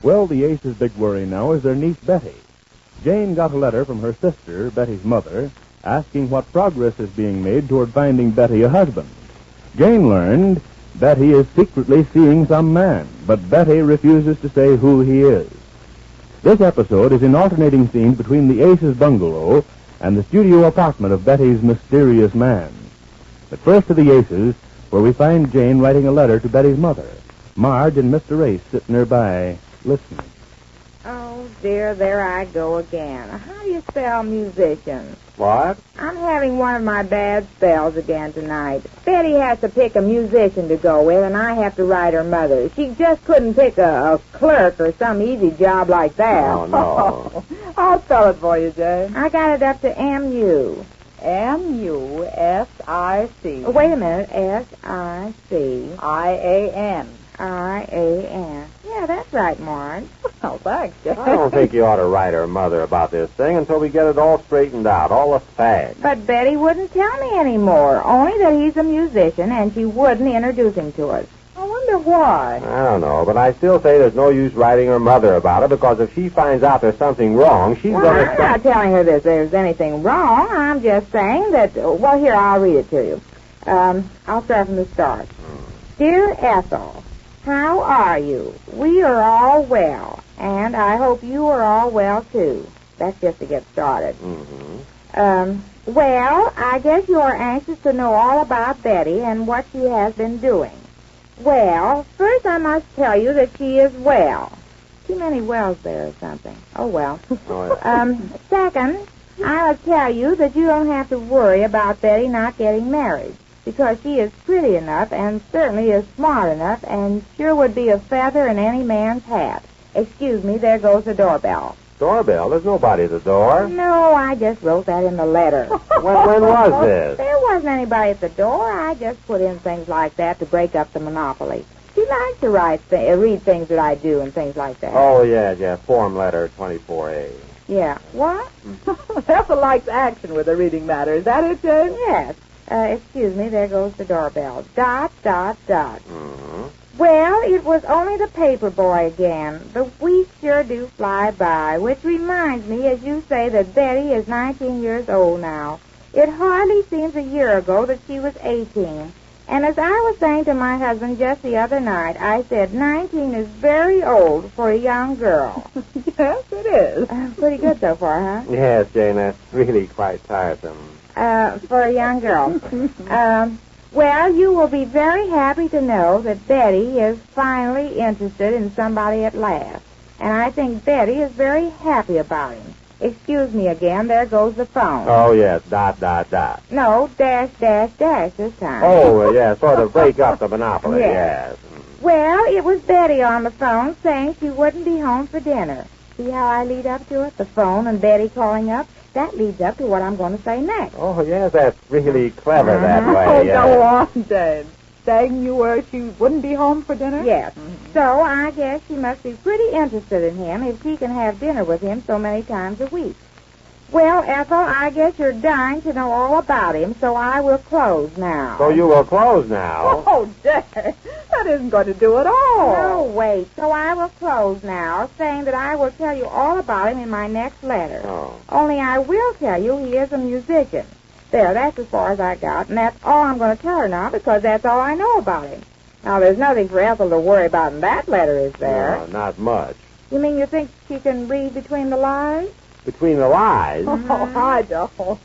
Well, the Ace's big worry now is their niece, Betty. Jane got a letter from her sister, Betty's mother, asking what progress is being made toward finding Betty a husband. Jane learned Betty is secretly seeing some man, but Betty refuses to say who he is. This episode is in alternating scenes between the Ace's bungalow and the studio apartment of Betty's mysterious man. But first to the Ace's, where we find Jane writing a letter to Betty's mother. Marge and Mr. Ace sit nearby, listening. Oh, dear, there I go again. How do you spell musician? What? I'm having one of my bad spells again tonight. Betty has to pick a musician to go with, and I have to write her mother. She just couldn't pick a clerk or some easy job like that. Oh, no. I'll spell it for you, Jane. I got it up to M-U. M-U-S-I-C. Oh, wait a minute. S-I-C. I-A-N. I-A-N. Yeah, that's right, Marge. Oh, thanks, Jane. I don't think you ought to write her mother about this thing until we get it all straightened out, all the facts. But Betty wouldn't tell me anymore, only that he's a musician, and she wouldn't introduce him to us. I wonder why. I don't know, but I still say there's no use writing her mother about it, because if she finds out there's something wrong, she's Well, going to... I'm not telling her that there's anything wrong. I'm just saying that... Well, here, I'll read it to you. I'll start from the start. Dear Ethel, how are you? We are all well, and I hope you are all well, too. That's just to get started. Mm-hmm. Well, I guess you are anxious to know all about Betty and what she has been doing. Well, first I must tell you that she is well. Too many wells there or something. Oh, well. Oh, yeah. Second, I must tell you that you don't have to worry about Betty not getting married, because she is pretty enough and certainly is smart enough and sure would be a feather in any man's hat. Excuse me, there goes the doorbell. Doorbell? There's nobody at the door. No, I just wrote that in the letter. When was this? There wasn't anybody at the door. I just put in things like that to break up the monopoly. She likes to read things that I do and things like that. Oh, yeah, form letter 24A. Yeah. What? Ethel likes action with a reading matter. Is that it, Jane? Yes. Excuse me, there goes the doorbell. ... Mm-hmm. Well, it was only the paper boy again. The weeks sure do fly by, which reminds me, as you say, that Betty is 19 years old now. It hardly seems a year ago that she was 18. And as I was saying to my husband just the other night, I said 19 is very old for a young girl. Yes, it is. Pretty good so far, huh? Yes, Jane, that's really quite tiresome. For a young girl. Well, you will be very happy to know that Betty is finally interested in somebody at last. And I think Betty is very happy about him. Excuse me again, there goes the phone. Oh, yes, ... No, -- this time. Oh, yeah, sort of break up the monopoly, yes. Well, it was Betty on the phone saying she wouldn't be home for dinner. See how I lead up to it? The phone and Betty calling up. That leads up to what I'm going to say next. Oh, yes, that's really clever that way. Oh, yes. go on, Jane. Saying she wouldn't be home for dinner? Yes. So I guess she must be pretty interested in him if she can have dinner with him so many times a week. Well, Ethel, I guess you're dying to know all about him, so I will close now. So you will close now? Oh, Jane, that isn't going to do it all. No, wait. So I will close now, saying that I will tell you all about him in my next letter. Oh. Only I will tell you he is a musician. There, that's as far as I got, and that's all I'm going to tell her now, because that's all I know about him. Now, there's nothing for Ethel to worry about in that letter, is there? No, not much. You mean you think she can read between the lines? Between the lies? Oh, I don't.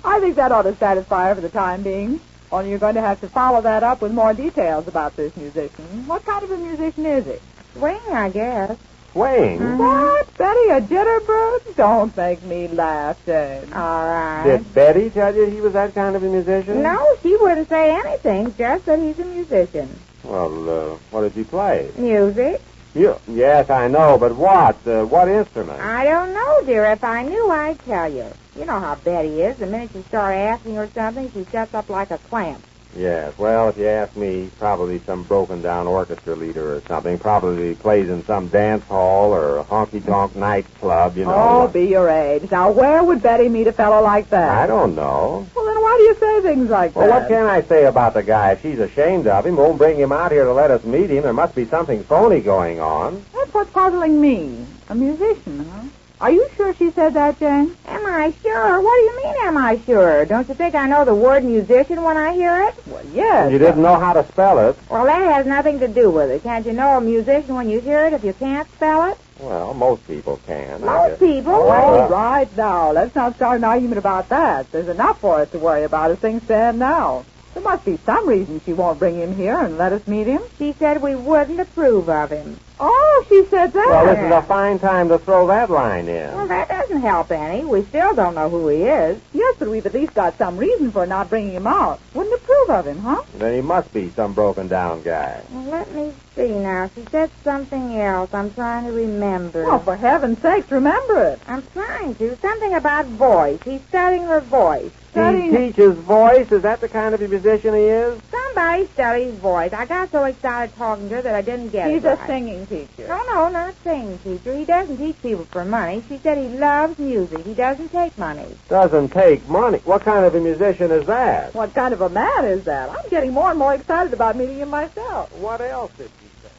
I think that ought to satisfy her for the time being. Only you're going to have to follow that up with more details about this musician. What kind of a musician is he? Swing, I guess. Swing? What? Betty, a jitterbug? Don't make me laugh, Jane. All right. Did Betty tell you he was that kind of a musician? No, she wouldn't say anything, just that he's a musician. Well, what does he play? Music? Yes, I know, but what? What instrument? I don't know, dear. If I knew, I'd tell you. You know how Betty is. The minute you start asking her something, she shuts up like a clamp. Yes, well, if you ask me, probably some broken-down orchestra leader or something. Probably plays in some dance hall or a honky-tonk nightclub, you know. Oh, be your age. Now, where would Betty meet a fellow like that? I don't know. Well, then why do you say things like Well, that? what can I say about the guy? If she's ashamed of him, won't bring him out here to let us meet him, there must be something phony going on. That's what's puzzling me? A musician, huh? Are you sure she said that, Jane? Am I sure? What do you mean, am I sure? Don't you think I know the word musician when I hear it? Well, yes. You didn't know how to spell it. Well, that has nothing to do with it. Can't you know a musician when you hear it if you can't spell it? Well, most people can. I Most guess. people. All right, now, let's not start an argument about that. There's enough for us to worry about as things stand now. There must be some reason she won't bring him here and let us meet him. She said we wouldn't approve of him. Oh, she said that. Well, this is a fine time to throw that line in. Well, that doesn't help any. We still don't know who he is. Yes, but we've at least got some reason for not bringing him out. Wouldn't approve of him, huh? Then he must be some broken-down guy. Well, let me see now. She said something else. I'm trying to remember. Well, for heaven's sakes, remember it. I'm trying to. Something about voice. He's studying her voice. He teaches voice? Is that the kind of a musician he is? Somebody studies voice. I got so excited talking to her that I didn't get He's it right. a singing teacher. No, not singing teacher. He doesn't teach people for money. She said he loves music. He doesn't take money. Doesn't take money. What kind of a musician is that? What kind of a man is that? I'm getting more and more excited about meeting him myself. What else did she say?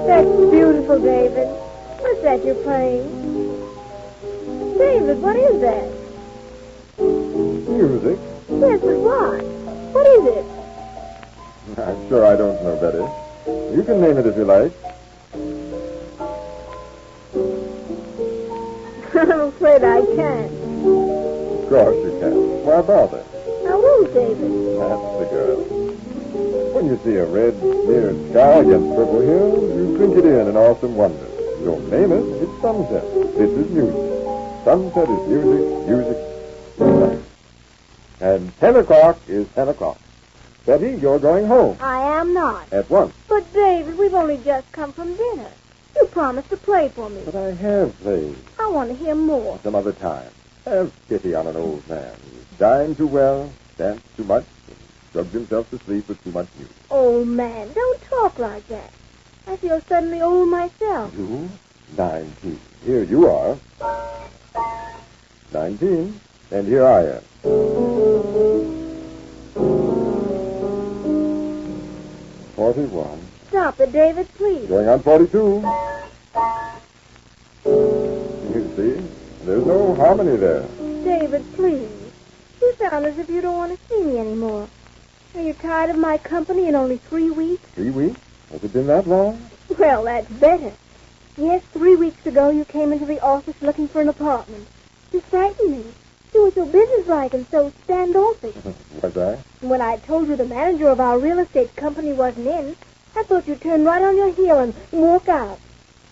That's beautiful, David. What's that you're playing? David, what is that? Music? Yes, but what? What is it? I'm sure I don't know, Betty. You can name it if you like. I'm afraid I can't. Of course you can. Why bother? I won't, David. That's the girl. When you see a red, smeared sky against purple hills, you drink it in awesome wonder. You don't name it, it's sunset. This is music. Sunset is music, music is sunset. And 10 o'clock is 10 o'clock. Betty, you're going home. I am not. At once. But, David, we've only just come from dinner. You promised to play for me. But I have played. I want to hear more. Some other time. Have pity on an old man. He's dined too well, danced too much, and drugged himself to sleep with too much music. Oh, man, don't talk like that. I feel suddenly old myself. You? 19. Here you are. 19. And here I am. 41. Stop it, David, please. Going on 42. You see? There's no harmony there. David, please. You sound as if you don't want to see me anymore. Are you tired of my company in only 3 weeks? 3 weeks? Has it been that long? Well, that's better. Yes, 3 weeks ago you came into the office looking for an apartment. You frightened me. You were so businesslike and so standoffish. Was I? When I told you the manager of our real estate company wasn't in, I thought you'd turn right on your heel and walk out.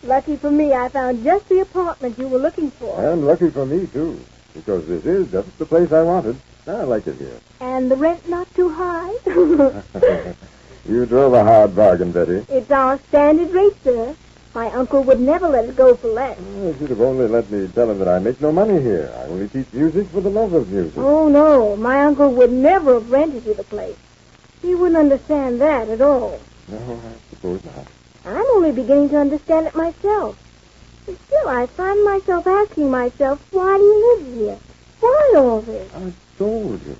Lucky for me, I found just the apartment you were looking for. And lucky for me, too. Because this is just the place I wanted. I like it here. And the rent not too high? You drove a hard bargain, Betty. It's our standard rate, sir. My uncle would never let it go for less. You should have only let me tell him that I make no money here. I only teach music for the love of music. Oh, no. My uncle would never have rented you the place. He wouldn't understand that at all. No, I suppose not. I'm only beginning to understand it myself. But still, I find myself asking myself, why do you live here? Why all this? I told you.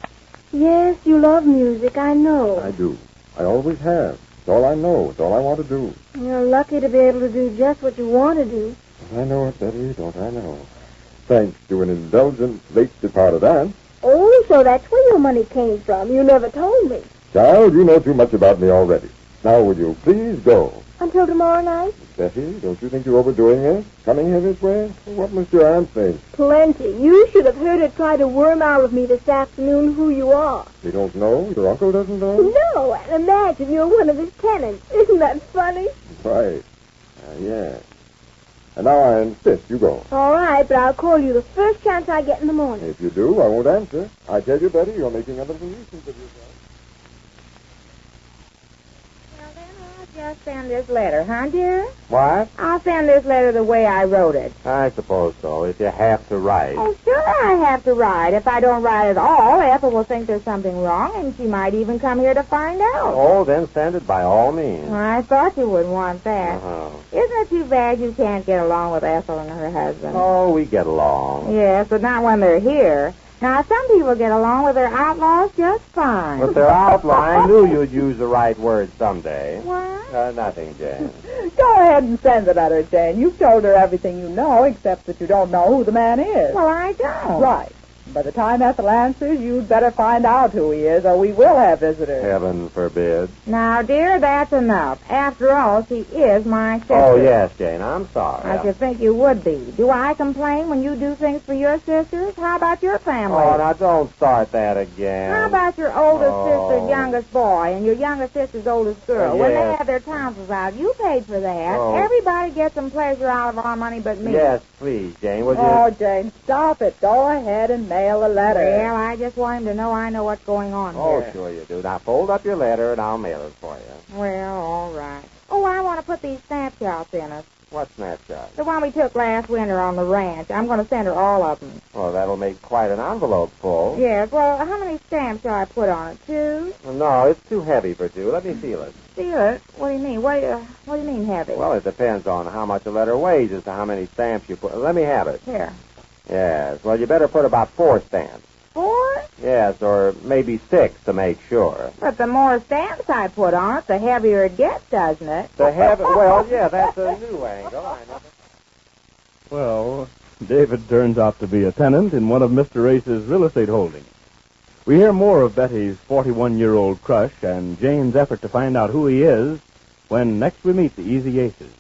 Yes, you love music, I know. I do. I always have. It's all I know. It's all I want to do. You're lucky to be able to do just what you want to do. I know it, Betty, don't I know? Thanks to an indulgent, late-departed aunt. Oh, so that's where your money came from. You never told me. Child, you know too much about me already. Now, will you please go? Until tomorrow night? Betty, don't you think you're overdoing it? Coming here this way? What must your aunt think? Plenty. You should have heard her try to worm out of me this afternoon who you are. You don't know? Your uncle doesn't know? No, and imagine you're one of his tenants. Isn't that funny? Right. Yes. And now I insist you go. All right, but I'll call you the first chance I get in the morning. If you do, I won't answer. I tell you, Betty, you're making a little nuisance of yourself. Well, then, just send this letter, huh, dear? What? I'll send this letter the way I wrote it. I suppose so, if you have to write. Oh, sure I have to write. If I don't write at all, Ethel will think there's something wrong, and she might even come here to find out. Oh, then send it by all means. I thought you would want that. Uh-huh. Isn't it too bad you can't get along with Ethel and her husband? Oh, we get along. Yes, but not when they're here. Now, some people get along with their outlaws just fine. But they're outlaw. I knew you'd use the right word someday. What? Nothing, Jane. Go ahead and send the letter, Jane. You've told her everything you know, except that you don't know who the man is. Well, I don't. Right. By the time Ethel answers, you'd better find out who he is, or we will have visitors. Heaven forbid. Now, dear, that's enough. After all, she is my sister. Oh, yes, Jane, I'm sorry. I should think you would be. Do I complain when you do things for your sisters? How about your family? Oh, now don't start that again. How about your oldest Oh. sister's youngest boy and your youngest sister's oldest girl? When they Yes. have their tonsils out, you paid for that. Oh. Everybody gets some pleasure out of our money but me. Yes, please, Jane, would you? Oh, Jane, stop it. Go ahead and mail a letter. Well, I just want him to know I know what's going on Oh, here. sure you do. Now, fold up your letter, and I'll mail it for you. Well, all right. Oh, I want to put these snapshots in it. What snapshot? The one we took last winter on the ranch. I'm going to send her all of them. Well, that'll make quite an envelope full. Yes, well, how many stamps shall I put on it? 2? No, it's too heavy for 2. Let me feel it. Feel it? What do you mean? What do you mean heavy? Well, it depends on how much a letter weighs as to how many stamps you put. Let me have it. Here. Yes. Well, you better put about 4 stamps. 4? Yes, or maybe 6 to make sure. But the more stamps I put on it, the heavier it gets, doesn't it? To have it, well, yeah, that's a new angle. I know. Well, David turns out to be a tenant in one of Mr. Race's real estate holdings. We hear more of Betty's 41-year-old crush and Jane's effort to find out who he is when next we meet the Easy Aces.